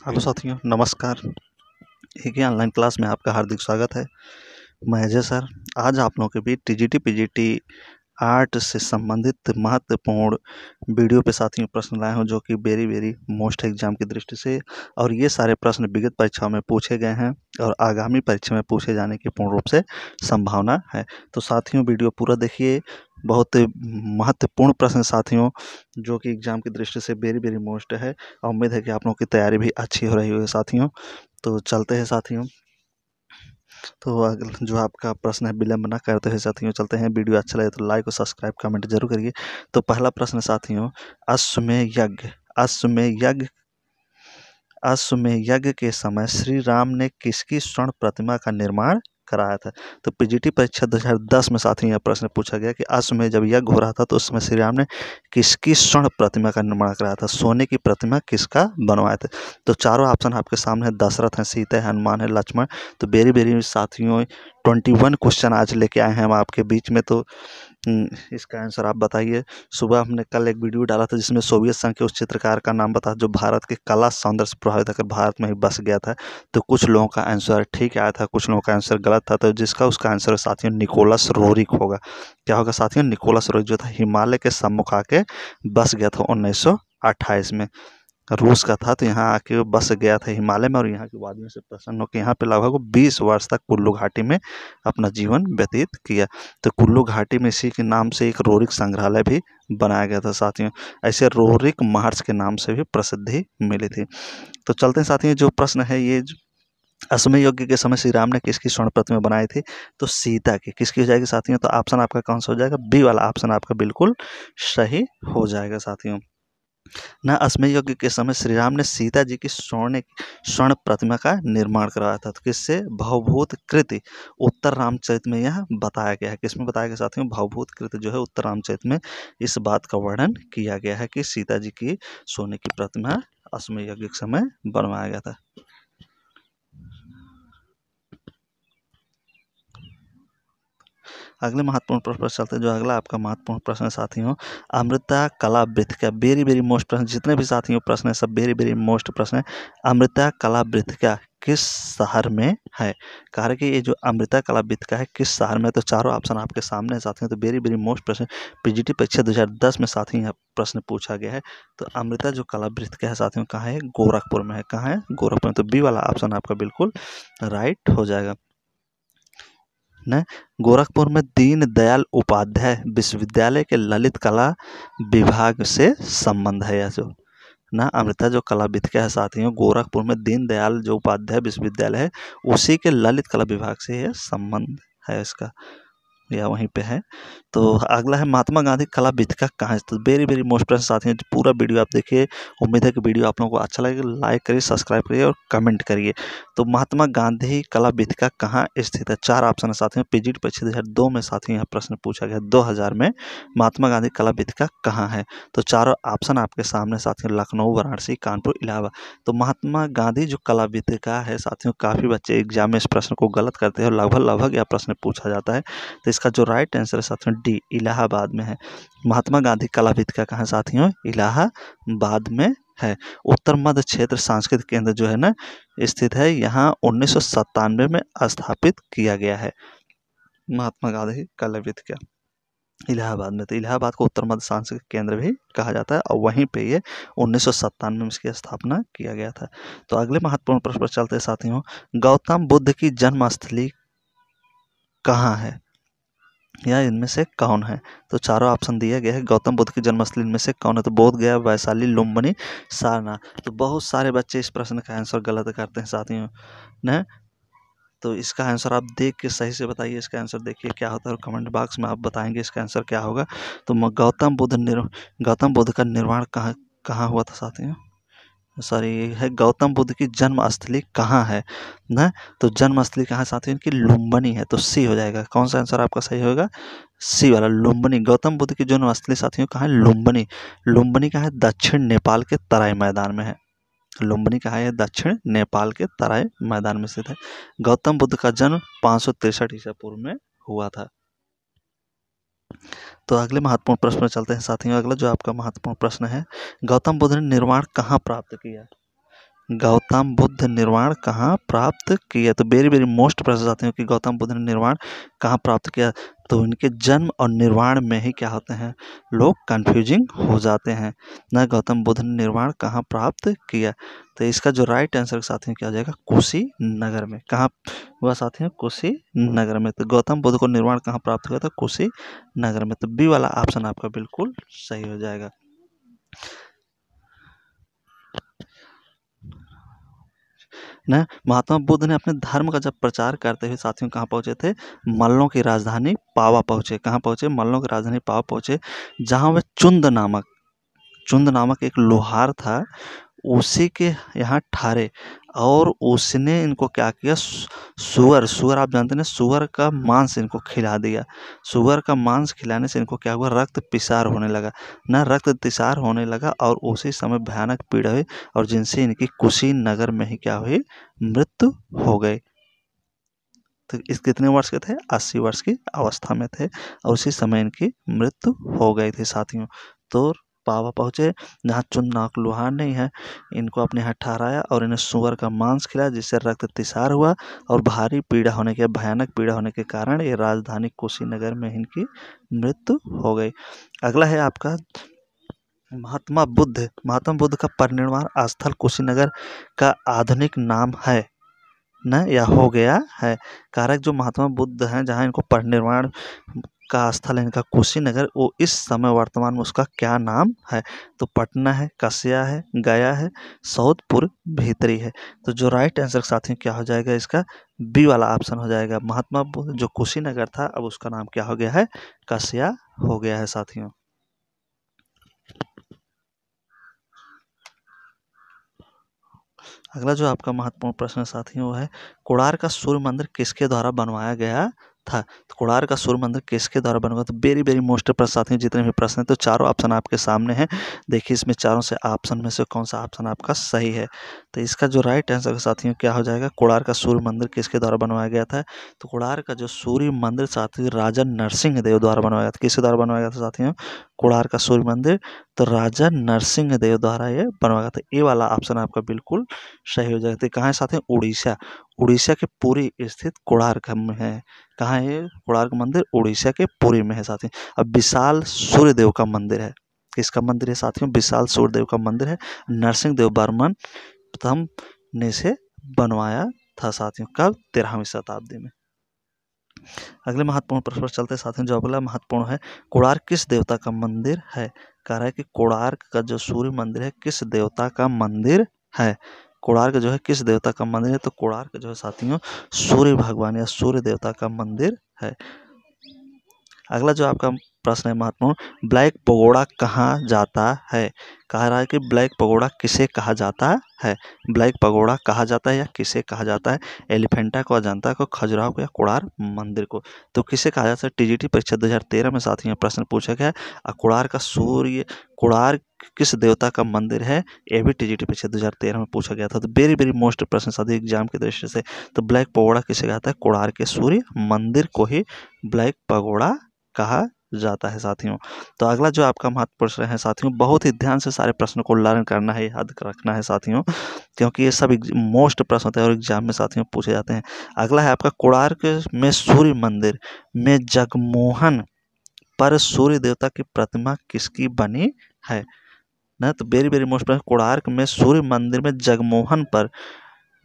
Hello साथियों, नमस्कार। एक ही ऑनलाइन क्लास में आपका हार्दिक स्वागत है। मैं अजय सर आज आप लोगों के बीच टीजीटी पीजीटी आर्ट से संबंधित महत्वपूर्ण वीडियो पे साथियों प्रश्न लाए हूँ, जो कि वेरी मोस्ट एग्जाम की दृष्टि से, और ये सारे प्रश्न विगत परीक्षाओं में पूछे गए हैं और आगामी परीक्षा में पूछे जाने की पूर्ण रूप से संभावना है। तो साथियों वीडियो पूरा देखिए, बहुत महत्वपूर्ण प्रश्न साथियों, जो कि एग्जाम की दृष्टि से वेरी मोस्ट है। उम्मीद है कि आप लोगों की तैयारी भी अच्छी हो रही होगी साथियों। तो चलते हैं साथियों। तो अगला जो आपका प्रश्न है, विलंब ना करते हुए साथियों चलते हैं। वीडियो अच्छा लगे तो लाइक और सब्सक्राइब कमेंट जरूर करिए। तो पहला प्रश्न साथियों, अश्वमेध यज्ञ अश्वमेध यज्ञ अश्वमेध यज्ञ के समय श्री राम ने किसकी स्वर्ण प्रतिमा का निर्माण कराया था? तो पीजीटी परीक्षा 2010 में साथियों यह प्रश्न पूछा गया कि अश्वमेध जब यज्ञ हो रहा था तो उस समय श्री राम ने किसकी स्वर्ण प्रतिमा का निर्माण कराया था? सोने की प्रतिमा किसका बनवाए थे? तो चारों ऑप्शन आपके सामने है। दशरथ है, सीता है, हनुमान है, लक्ष्मण। तो वेरी साथियों 21 क्वेश्चन आज लेके आए हैं हम आपके बीच में। तो इसका आंसर आप बताइए। सुबह हमने कल एक वीडियो डाला था जिसमें सोवियत संघ के उस चित्रकार का नाम बता, जो भारत के कला सौंदर्य से प्रभावित होकर भारत में ही बस गया था। तो कुछ लोगों का आंसर ठीक आया था, कुछ लोगों का आंसर गलत था। तो जिसका उसका आंसर साथियों निकोलस रोरिक होगा। क्या होगा साथियों? निकोलस रोरिक जो था हिमालय के सम्मुख आके बस गया था 1928 में। रूस का था, तो यहाँ आके वो बस गया था हिमालय में और यहाँ की वादियों से प्रसन्न होकर यहाँ पे लगभग 20 वर्ष तक कुल्लू घाटी में अपना जीवन व्यतीत किया। तो कुल्लू घाटी में इसी के नाम से एक रोरिक संग्रहालय भी बनाया गया था साथियों। ऐसे रोरिक महर्ष के नाम से भी प्रसिद्धि मिली थी। तो चलते हैं साथियों, जो प्रश्न है ये, अश्वमेध यज्ञ के समय श्री राम ने किसकी स्वर्ण प्रतिमा बनाई थी? तो सीता की। किसकी हो जाएगी साथियों? तो ऑप्शन आपका कौन सा हो जाएगा? बी वाला ऑप्शन आपका बिल्कुल सही हो जाएगा साथियों। न अश्वमेध यज्ञ के समय श्री राम ने सीता जी की स्वर्ण प्रतिमा का निर्माण करवाया था। तो किससे? भवभूत कृति। उत्तर रामचरित में यह बताया गया है। किसमें बताया गया साथियों? भवभूत कृति जो है उत्तर रामचरित में इस बात का वर्णन किया गया है कि सीता जी की सोने की प्रतिमा अश्वमेध यज्ञ के समय बनवाया गया था। अगले महत्वपूर्ण प्रश्न पर चलते हैं। जो अगला आपका महत्वपूर्ण प्रश्न है साथियों, अमृता कला वृत्त का वेरी मोस्ट प्रश्न, जितने भी साथियों प्रश्न है सब वेरी मोस्ट प्रश्न है। अमृता कला वृत्त का किस शहर में है? कहा कि ये जो अमृता कला वृत्त का है किस शहर में? तो चारों ऑप्शन आपके सामने है साथियों। तो वेरी मोस्ट प्रश्न पीजीटी परीक्षा 2010 में साथियों यह प्रश्न पूछा गया है। तो अमृता जो कला वृत्त का है साथियों कहाँ है? गोरखपुर में है। कहाँ है? गोरखपुर में। तो बी वाला ऑप्शन आपका बिल्कुल राइट हो जाएगा न। गोरखपुर में दीनदयाल उपाध्याय विश्वविद्यालय के ललित कला विभाग से संबंध है। यह जो ना अमृता जो कला विद्या है साथियों, गोरखपुर में दीनदयाल जो उपाध्याय विश्वविद्यालय है उसी के ललित कला विभाग से यह संबंध है इसका, या वहीं पे है। तो अगला है महात्मा गांधी कला वृत्त कहाँ है? तो वेरी मोस्ट प्रश्न साथियों, पूरा वीडियो आप देखिए। उम्मीद है कि वीडियो आप लोगों को अच्छा लगेगा। लाइक करिए, सब्सक्राइब करिए और कमेंट करिए। तो महात्मा गांधी कला वृत्त कहाँ स्थित है? चार ऑप्शन है साथियों। पीजीटी परीक्षा 2002 में साथियों यह प्रश्न पूछा गया। 2000 में महात्मा गांधी कला वृत्त कहाँ है? तो चारों ऑप्शन आपके सामने साथियों, लखनऊ, वाराणसी, कानपुर, इलाहाबाद। तो महात्मा गांधी जो कला वृत्त है साथियों, काफ़ी बच्चे एग्जाम में इस प्रश्न को गलत करते हैं और लगभग यह प्रश्न पूछा जाता है। तो इसका जो राइट आंसर है साथियों डी, इलाहाबाद में है। महात्मा गांधी कला वृत्त कहाँ साथियों? इलाहाबाद में है। उत्तर मध्य क्षेत्र सांस्कृतिक केंद्र जो है ना स्थित है, यहाँ 1997 में स्थापित किया गया है महात्मा गांधी कला वृत्त इलाहाबाद में। तो इलाहाबाद को उत्तर मध्य सांस्कृतिक केंद्र भी कहा जाता है और वहीं पे ये 1997 में इसकी स्थापना किया गया था। तो अगले महत्वपूर्ण प्रश्न पर चलते हैं साथियों, गौतम बुद्ध की जन्मस्थली कहाँ है या इनमें से कौन है? तो चारों ऑप्शन दिया गया है। गौतम बुद्ध की जन्मस्थली इनमें से कौन है? तो बोध गया, वैशाली, लुम्बिनी, सारनाथ। तो बहुत सारे बच्चे इस प्रश्न का आंसर गलत करते हैं साथियों न। तो इसका आंसर आप देख के सही से बताइए। इसका आंसर देखिए क्या होता है और कमेंट बॉक्स में आप बताएंगे इसका आंसर क्या होगा। तो गौतम बुद्ध का निर्माण कहाँ हुआ था साथियों? सॉरी, ये है गौतम बुद्ध की जन्मस्थली कहाँ है ना। तो जन्मस्थली कहाँ साथियों? इनकी लुम्बिनी है। तो सी हो जाएगा। कौन सा आंसर आपका सही होगा? सी वाला, लुम्बिनी। गौतम बुद्ध की जन्मस्थली साथियों कहाँ है? लुम्बिनी। लुम्बिनी कहाँ है? दक्षिण नेपाल के तराई मैदान में है। लुम्बिनी कहाँ है? दक्षिण नेपाल के तराई मैदान में स्थित है। गौतम बुद्ध का जन्म 563 ईसा पूर्व में हुआ था। तो अगले महत्वपूर्ण प्रश्न में चलते हैं साथियों। अगला जो आपका महत्वपूर्ण प्रश्न है, गौतम बुद्ध ने निर्वाण कहाँ प्राप्त किया? गौतम बुद्ध निर्वाण कहाँ प्राप्त किया? तो वेरी वेरी मोस्ट प्रश्न आते हैं कि गौतम बुद्ध ने निर्वाण कहाँ प्राप्त किया। तो इनके जन्म और निर्वाण में ही क्या होते हैं, लोग कंफ्यूजिंग हो जाते हैं ना। गौतम बुद्ध ने निर्वाण कहाँ प्राप्त किया? तो इसका जो राइट आंसर साथियों क्या हो जाएगा, कुशीनगर में। कहाँ हुआ साथियों, कुशीनगर में। तो गौतम बुद्ध को निर्वाण कहाँ प्राप्त हुआ था, कुशीनगर में। तो बी वाला ऑप्शन आपका बिल्कुल सही हो जाएगा ना। महात्मा बुद्ध ने अपने धर्म का जब प्रचार करते हुए साथियों कहाँ पहुँचे थे, मल्लों की राजधानी पावा पहुँचे। कहाँ पहुँचे, मल्लों की राजधानी पावा पहुँचे, जहाँ वह चुंद नामक एक लोहार था, उसी के यहाँ ठहरे। और उसने इनको क्या किया, सुअर आप जानते हैं ना, सुअर का मांस इनको खिला दिया। सुअर का मांस खिलाने से इनको क्या हुआ, रक्त पिसार होने लगा ना, रक्त पिसार होने लगा। और उसी समय भयानक पीड़ा हुई, और जिनसे इनकी कुशीनगर में ही क्या हुई, मृत्यु हो गई। तो इस कितने वर्ष के थे, 80 वर्ष की अवस्था में थे, और उसी समय इनकी मृत्यु हो गई थी साथियों। तो पावा पहुँचे, जहाँ चुननाक लोहार नहीं है, इनको अपने यहाँ ठहराया और इन्हें सुअर का मांस खिलाया, जिससे रक्ततिसार हुआ और भारी पीड़ा होने के, भयानक पीड़ा होने के कारण ये राजधानी कुशीनगर में इनकी मृत्यु हो गई। अगला है आपका महात्मा बुद्ध का परिनिर्वाण स्थल कुशीनगर का आधुनिक नाम है न, या हो गया है। कारक जो महात्मा बुद्ध हैं, जहाँ इनको परिनिर्वाण का स्थल है इनका कुशीनगर, वो इस समय वर्तमान में उसका क्या नाम है? तो पटना है, कसिया है, गया है, सौदपुर भीतरी है। तो जो राइट आंसर साथियों क्या हो जाएगा, इसका बी वाला ऑप्शन हो जाएगा। महात्मा बुद्ध जो कुशीनगर था, अब उसका नाम क्या हो गया है, कसिया हो गया है साथियों। अगला जो आपका महत्वपूर्ण प्रश्न साथियों वो है, कोणार्क का सूर्य मंदिर किसके द्वारा बनवाया गया था? तो कोणार्क का सूर्य मंदिर किसके द्वारा बनवाया? तो वेरी वेरी मोस्ट प्रश्न साथियों, जितने भी प्रश्न हैं, तो चारों ऑप्शन आपके सामने हैं। देखिए इसमें चारों से ऑप्शन में से कौन सा ऑप्शन आपका सही है। तो इसका जो राइट आंसर साथियों क्या हो जाएगा, कोणार्क का सूर्य मंदिर किसके द्वारा बनवाया गया था? तो कोणार्क का जो सूर्य मंदिर साथियों राजा नरसिंह देव द्वारा बनवाया गया था। किसके द्वारा बनवाया गया था साथियों, कोणार्क का सूर्य मंदिर? तो राजा नरसिंह देव द्वारा ये बनवाया गया था। ये वाला ऑप्शन आपका बिल्कुल सही हो जाएगा। तो कहाँ है साथियों, उड़ीसा। उड़ीसा के पुरी स्थित कोणार्क में है। कहाँ है ये कोणार्क मंदिर, उड़ीसा के पुरी में है साथियों। अब विशाल सूर्यदेव का मंदिर है, किसका मंदिर है साथियों, विशाल सूर्यदेव का मंदिर है। नरसिंह देव बर्मन प्रथम ने इसे बनवाया था साथियों, कब, 13वीं शताब्दी में। अगले महत्वपूर्ण प्रश्न पर चलते साथियों, जो अगला महत्वपूर्ण है, कोणार्क किस देवता का मंदिर है? कह रहा है कि कोणार्क का जो सूर्य मंदिर है किस देवता का मंदिर है? कोणार्क जो है किस देवता का मंदिर है? तो कोणार्क जो है साथियों सूर्य भगवान या सूर्य देवता का मंदिर है। अगला जो आपका प्रश्न है महत्वपूर्ण, ब्लैक पगोड़ा कहाँ जाता है? कह रहा है कि ब्लैक पगोड़ा किसे कहा जाता है? ब्लैक पगोड़ा कहा जाता है या किसे कहा जाता है? एलिफेंटा को, अजंता को, खजुराहो को, या कोणार्क मंदिर को? तो किसे कहा जाता है? टीजीटी परीक्षा 2013 में साथियों प्रश्न पूछा गया। कोणार्क का सूर्य, कोणार्क किस देवता का मंदिर है, ये भी टीजीटी परीक्षा 2013 में पूछा गया था। तो वेरी वेरी मोस्ट प्रश्न साथियों एग्जाम की दृष्टि से। तो ब्लैक पगोड़ा किसे कहता है? कोणार्क के सूर्य मंदिर को ही ब्लैक पगोड़ा कहा जाता है साथियों। तो अगला जो आपका महत्वपूर्ण प्रश्न है साथियों, बहुत ही ध्यान से सारे प्रश्नों को लर्न करना है, याद रखना है साथियों, क्योंकि ये सब मोस्ट प्रश्न होते हैं और एग्जाम में साथियों पूछे जाते हैं। अगला है आपका, कोणार्क में सूर्य मंदिर में जगमोहन पर सूर्य देवता की प्रतिमा किसकी बनी है? ना, तो वेरी वेरी मोस्ट प्रश्न, कोणार्क में सूर्य मंदिर में जगमोहन पर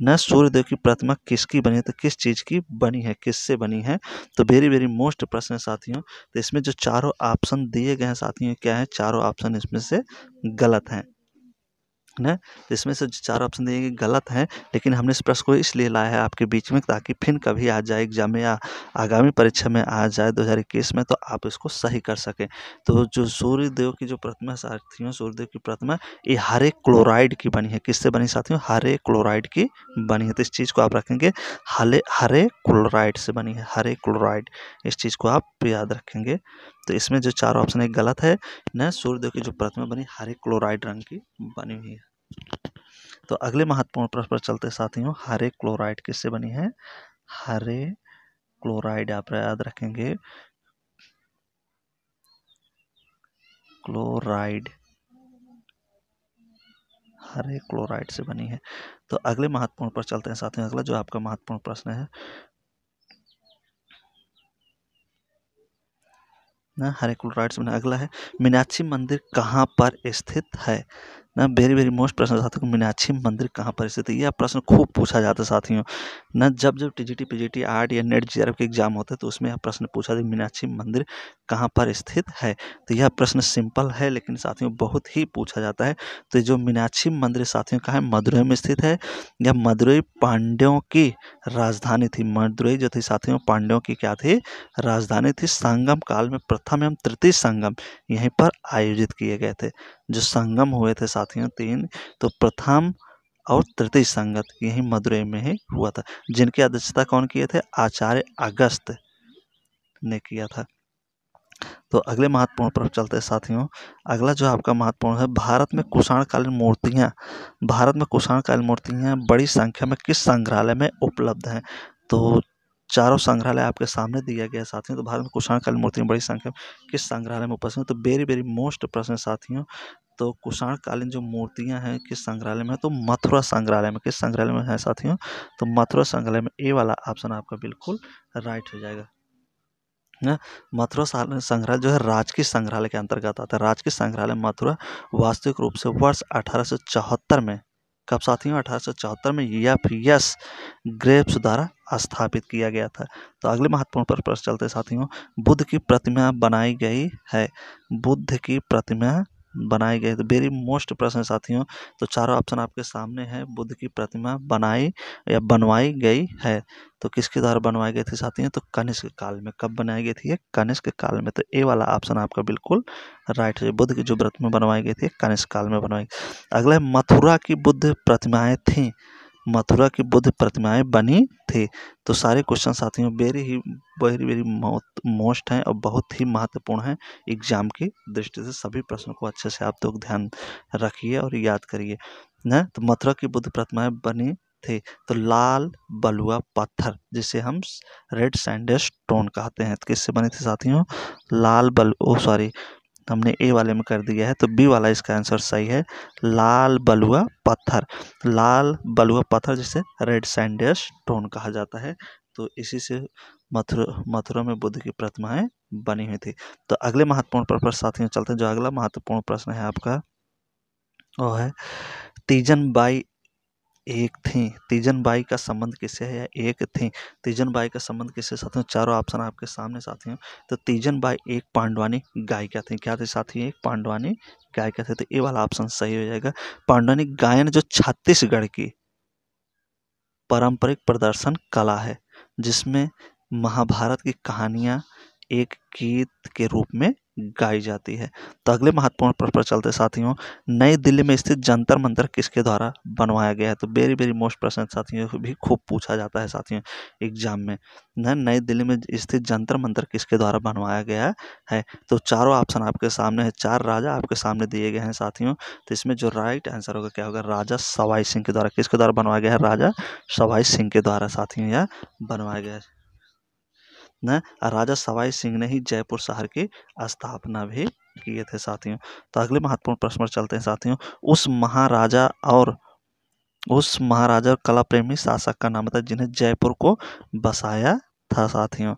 न सूर्यदेव की प्रतिमा किसकी बनी है? तो किस चीज की बनी है, किससे बनी है? तो वेरी वेरी मोस्ट प्रश्न है साथियों। तो इसमें जो चारों ऑप्शन दिए गए हैं साथियों, क्या है, चारों ऑप्शन इसमें से गलत हैं ना। इसमें से चार ऑप्शन दिए गए गलत हैं, लेकिन हमने इस प्रश्न को इसलिए लाया है आपके बीच में, ताकि फिर कभी आ जाए एग्जाम में या आगामी परीक्षा में आ जाए 2021 में, तो आप इसको सही कर सकें। तो जो सूर्यदेव की जो प्रतिमा साथियों, सूर्यदेव की प्रतिमा ये हरे क्लोराइड की बनी है। किससे बनी साथियों? हरे क्लोराइड की बनी है। तो इस चीज़ को आप रखेंगे, हरे क्लोराइड से बनी है, हरे क्लोराइड, इस चीज़ को आप याद रखेंगे। तो इसमें जो चार ऑप्शन है गलत है न, सूर्यदेव की जो प्रतिमा बनी हरे क्लोराइड रंग की बनी हुई है। तो अगले महत्वपूर्ण प्रश्न पर चलते साथियों, हरे क्लोराइड किससे बनी है? हरे क्लोराइड आप याद रखेंगे, क्लोराइड हरे क्लोराइड से बनी है। तो अगले महत्वपूर्ण पर चलते हैं साथियों। अगला जो आपका महत्वपूर्ण प्रश्न है ना, हरे क्लोराइड से बना। अगला है मीनाक्षी मंदिर कहाँ पर स्थित है ना। वेरी वेरी मोस्ट प्रश्न साथियों, मीनाक्षी मंदिर कहाँ पर स्थित है, यह प्रश्न खूब पूछा जाता है साथियों ना। जब जब टीजीटी पीजीटी आर्ट या नेट जेआरएफ के एग्जाम होते हैं तो उसमें यह प्रश्न पूछा जाता है मीनाक्षी मंदिर कहाँ पर स्थित है। तो यह प्रश्न सिंपल है लेकिन साथियों बहुत ही पूछा जाता है। तो जो मीनाक्षी मंदिर साथियों कहाँ है, मदुरई में स्थित है। यह मदुरई पांड्यों की राजधानी थी। मदुरई जो थी साथियों पांड्यों की क्या थी, राजधानी थी। संगम काल में प्रथम एवं तृतीय संगम यहीं पर आयोजित किए गए थे। जो संगम हुए थे साथियों 3, तो प्रथम और तृतीय संगत यही मदुरई में ही हुआ था। जिनकी अध्यक्षता कौन किए थे, आचार्य अगस्त ने किया था। तो अगले महत्वपूर्ण पर चलते हैं साथियों। अगला जो आपका महत्वपूर्ण है, भारत में कुषाण कालीन मूर्तियां बड़ी संख्या में किस संग्रहालय में उपलब्ध हैं। तो चारों संग्रहालय आपके सामने दिया गया साथियों। तो भारत में कुषाण कालीन मूर्तियां बड़ी संख्या में किस संग्रहालय में उपस्थित हैं। तो वेरी वेरी मोस्ट प्रश्न साथियों। तो कुषाण कालीन जो मूर्तियां हैं किस संग्रहालय में, तो मथुरा संग्रहालय में। किस संग्रहालय में है साथियों, तो मथुरा संग्रहालय में। ए वाला ऑप्शन आपका बिल्कुल राइट हो जाएगा ना। मथुरा संग्रहालय जो है राजकीय संग्रहालय के अंतर्गत आता है। राजकीय संग्रहालय मथुरा वास्तविक रूप से वर्ष 1874 में, कब साथियों, 1874 में एफ.एस. ग्रेव्स द्वारा स्थापित किया गया था। तो अगले महत्वपूर्ण पर चलते साथियों। बुद्ध की प्रतिमा बनाई गई है। बुद्ध की प्रतिमा बनाई गई, तो वेरी मोस्ट प्रश्न साथियों। तो चारों ऑप्शन आपके सामने है। बुद्ध की प्रतिमा बनाई या बनवाई गई है, तो किसके द्वारा बनवाई गई थी साथियों, तो कनिष्क काल में। कब बनाई गई थी, कनिष्क काल में। तो ए वाला ऑप्शन आपका बिल्कुल राइट है। बुद्ध की जो प्रतिमा बनवाई गई थी कनिष्क काल में बनवाई। अगला है मथुरा की बुद्ध प्रतिमाएं थी। मथुरा की बुद्ध प्रतिमाएं बनी थी। तो सारे क्वेश्चन साथियों वेरी वेरी मोस्ट हैं और बहुत ही महत्वपूर्ण हैं एग्जाम की दृष्टि से। सभी प्रश्नों को अच्छे से आप लोग ध्यान रखिए और याद करिए ना। तो मथुरा की बुद्ध प्रतिमाएं बनी थी। तो लाल बलुआ पत्थर जिसे हम रेड सैंडस्टोन कहते हैं, तो किससे बनी थी साथियों, सॉरी हमने ए वाले में कर दिया है, तो बी वाला इसका आंसर सही है, लाल बलुआ पत्थर। लाल बलुआ पत्थर जिसे रेड सैंडस्टोन कहा जाता है। तो इसी से मथुरा में बुद्ध की प्रतिमाएं बनी हुई थी। तो अगले महत्वपूर्ण पर साथियों चलते हैं। जो अगला महत्वपूर्ण प्रश्न है आपका वो है तीजन बाई एक थी। तीजन बाई का संबंध किससे है, एक थी। तीजन बाई का संबंध किससे साथियों, चारों ऑप्शन आपके सामने साथियों। तो तीजन बाई एक पांडवानी गायिका थी। क्या थी साथियों, एक पांडवानी गायिका थी। तो ये वाला ऑप्शन सही हो जाएगा। पांडवानी गायन जो छत्तीसगढ़ की पारंपरिक प्रदर्शन कला है, जिसमें महाभारत की कहानियां एक गीत के रूप में गाई जाती है। तो अगले महत्वपूर्ण प्रश्न पर चलते साथियों। नई दिल्ली में स्थित जंतर मंतर किसके द्वारा बनवाया गया है। तो वेरी वेरी मोस्ट प्रश्न साथियों भी खूब पूछा जाता है साथियों एग्जाम में। नई दिल्ली में स्थित जंतर मंतर किसके द्वारा बनवाया गया है। तो चारों ऑप्शन आपके सामने है। 4 राजा आपके सामने दिए गए हैं साथियों। तो इसमें जो राइट आंसर होगा क्या होगा, राजा सवाई सिंह के द्वारा। किसके द्वारा बनवाया गया है, राजा सवाई सिंह के द्वारा साथियों यह बनवाया गया है ना। राजा सवाई सिंह ने ही जयपुर शहर की स्थापना भी किए थे साथियों। तो अगले महत्वपूर्ण प्रश्न पर चलते हैं साथियों। उस महाराजा और कला प्रेमी शासक का नाम था जिन्हें जयपुर को बसाया था साथियों।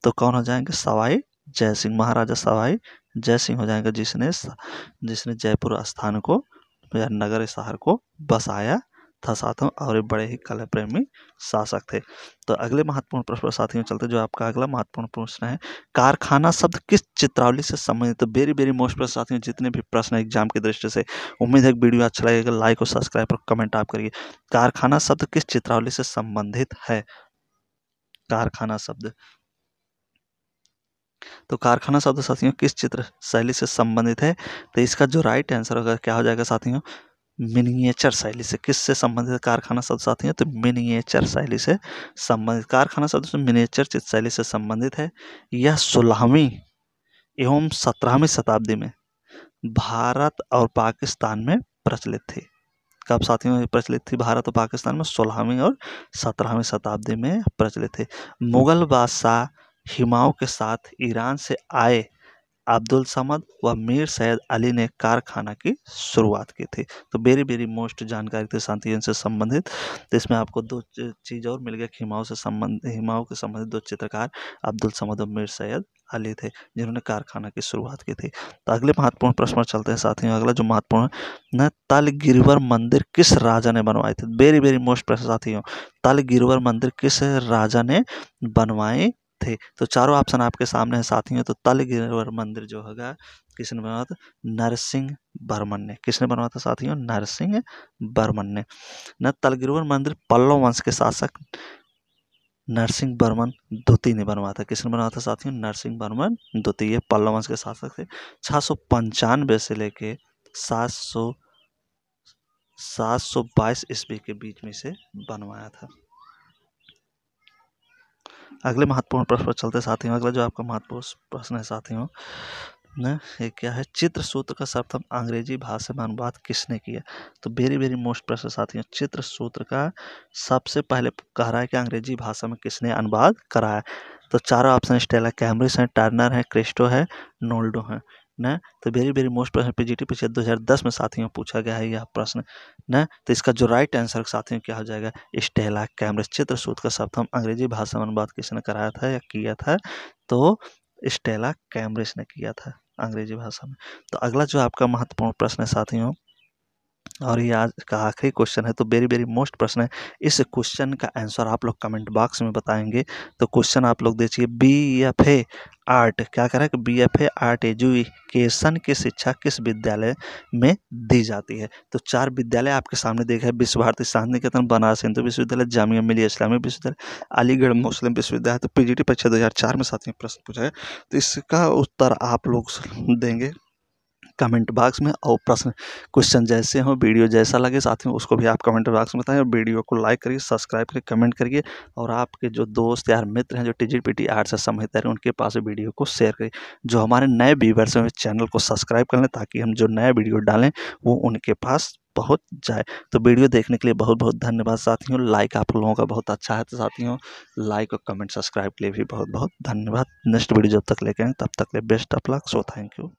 तो कौन हो जाएंगे, सवाई जय सिंह। महाराजा सवाई जय सिंह हो जाएंगे जिसने जयपुर स्थान को या नगर शहर को बसाया था साथियों, और ये बड़े ही कला प्रेमी शासक थे। तो अगले महत्वपूर्ण प्रश्न पर साथियों चलते, जो आपका अगला महत्वपूर्ण प्रश्न है, कारखाना शब्द किस चित्रावली से संबंधित। तो वेरी वेरी मोस्ट प्रश्न साथियों, जितने भी प्रश्न एग्जाम की दृष्टि से, उम्मीद है वीडियो अच्छा लगेगा। लाइक और सब्सक्राइब और कमेंट आप करिए। कारखाना शब्द किस चित्रावली से संबंधित है, कारखाना शब्द। तो कारखाना शब्द साथियों किस चित्र शैली से संबंधित है। तो इसका जो राइट आंसर होगा क्या हो जाएगा साथियों, मिनिएचर शैली से। किससे संबंधित है कारखाना शब्द साथियों, तो मिनिएचर शैली से संबंधित। कारखाना शब्द से मिनिएचर चित्र शैली से संबंधित है। यह 16वीं एवं 17वीं शताब्दी में भारत और पाकिस्तान में प्रचलित थी। कब साथियों प्रचलित थी, भारत और पाकिस्तान में 16वीं और 17वीं शताब्दी में प्रचलित थे। मुगल बादशाह हुमायूं के साथ ईरान से आए अब्दुल समद व मीर सैयद अली ने कारखाना की शुरुआत की थी। तो वेरी वेरी मोस्ट जानकारी थी साथियों इनसे संबंधित। तो इसमें आपको दो चीज़ और मिल गया कि हिमाऊ से संबंधित दो चित्रकार अब्दुल समद और मीर सैयद अली थे जिन्होंने कारखाना की शुरुआत की थी। तो अगले महत्वपूर्ण प्रश्न पर चलते हैं साथियों। अगला जो महत्वपूर्ण न तल गिरवर मंदिर किस राजा ने बनवाए थे? वेरी वेरी मोस्ट प्रश्न साथियों, तल गिरवर मंदिर किस राजा ने बनवाए थे? तो चारों ऑप्शन आपके सामने है साथियों। तो तल गिरवर मंदिर जो होगा किसने बनवाया था? नरसिंह वर्मन ने। किसने बनवाया था साथियों? नरसिंह वर्मन ने। न तल गिरवर मंदिर पल्लव वंश के शासक नरसिंह वर्मन द्वितीय ने बनवाया था। किसने बनवाया था साथियों? नरसिंह वर्मन द्वितीय पल्लव वंश के शासक थे। 695 से लेके 722 ईस्वी के बीच में से बनवाया था। अगले महत्वपूर्ण प्रश्न पर चलते साथियों। अगला जो आपका महत्वपूर्ण प्रश्न है साथियों न ये क्या है? चित्र सूत्र का सर्वप्रथम अंग्रेजी भाषा में अनुवाद किसने किया? तो वेरी वेरी मोस्ट प्रश्न साथियों, चित्र सूत्र का सबसे पहले कह रहा है कि अंग्रेजी भाषा में किसने अनुवाद कराया? तो चारों ऑप्शन स्टेला कैम्ब्रिज है, टर्नर है, क्रिस्टो है, नोल्डो है न। तो वेरी वेरी मोस्ट प्रश्न पीजीटी पीछे 2010 में साथियों पूछा गया है यह प्रश्न न। तो इसका जो राइट आंसर साथियों क्या हो जाएगा? Stella Cambridge. चित्र सूत्र का सर्वप्रथम अंग्रेजी भाषा में अनुवाद किसने कराया था या किया था? तो स्टेला कैम्ब्रिज ने किया था अंग्रेजी भाषा में। तो अगला जो आपका महत्वपूर्ण प्रश्न है साथियों और ये आज का आखिरी क्वेश्चन है। तो वेरी वेरी मोस्ट प्रश्न है। इस क्वेश्चन का आंसर आप लोग कमेंट बॉक्स में बताएंगे। तो क्वेश्चन आप लोग देखिए, BFA आर्ट क्या कह रहा है कि BFA आर्ट एजुकेशन की शिक्षा किस विद्यालय में दी जाती है? तो 4 विद्यालय आपके सामने देखे हैं। विश्व भारती शांति निकेतन, बनारस हिंदू विश्वविद्यालय, जामिया मिलिया इस्लामिक विश्वविद्यालय, अलीगढ़ मुस्लिम विश्वविद्यालय। तो पीजीटी परीक्षा 2004 में साथियों प्रश्न पूछा है। तो इसका उत्तर आप लोग देंगे कमेंट बॉक्स में। और प्रश्न क्वेश्चन जैसे हो, वीडियो जैसा लगे साथियों उसको भी आप कमेंट बॉक्स में बताएं। और वीडियो को लाइक करिए, सब्सक्राइब करिए, कमेंट करिए और आपके जो दोस्त यार मित्र हैं जो टीजीपीटी आर्ट से संबंधित हैं उनके पास वीडियो को शेयर करिए। जो हमारे नए व्यूअर्स हैं चैनल को सब्सक्राइब कर लें ताकि हम जो नया वीडियो डालें वो उनके पास पहुंच जाए। तो वीडियो देखने के लिए बहुत बहुत धन्यवाद साथियों। लाइक आप लोगों का बहुत अच्छा है तो साथियों लाइक और कमेंट सब्सक्राइब के लिए भी बहुत बहुत धन्यवाद। नेक्स्ट वीडियो जब तक लेके आएं तब तक ले best of luck. So thank you.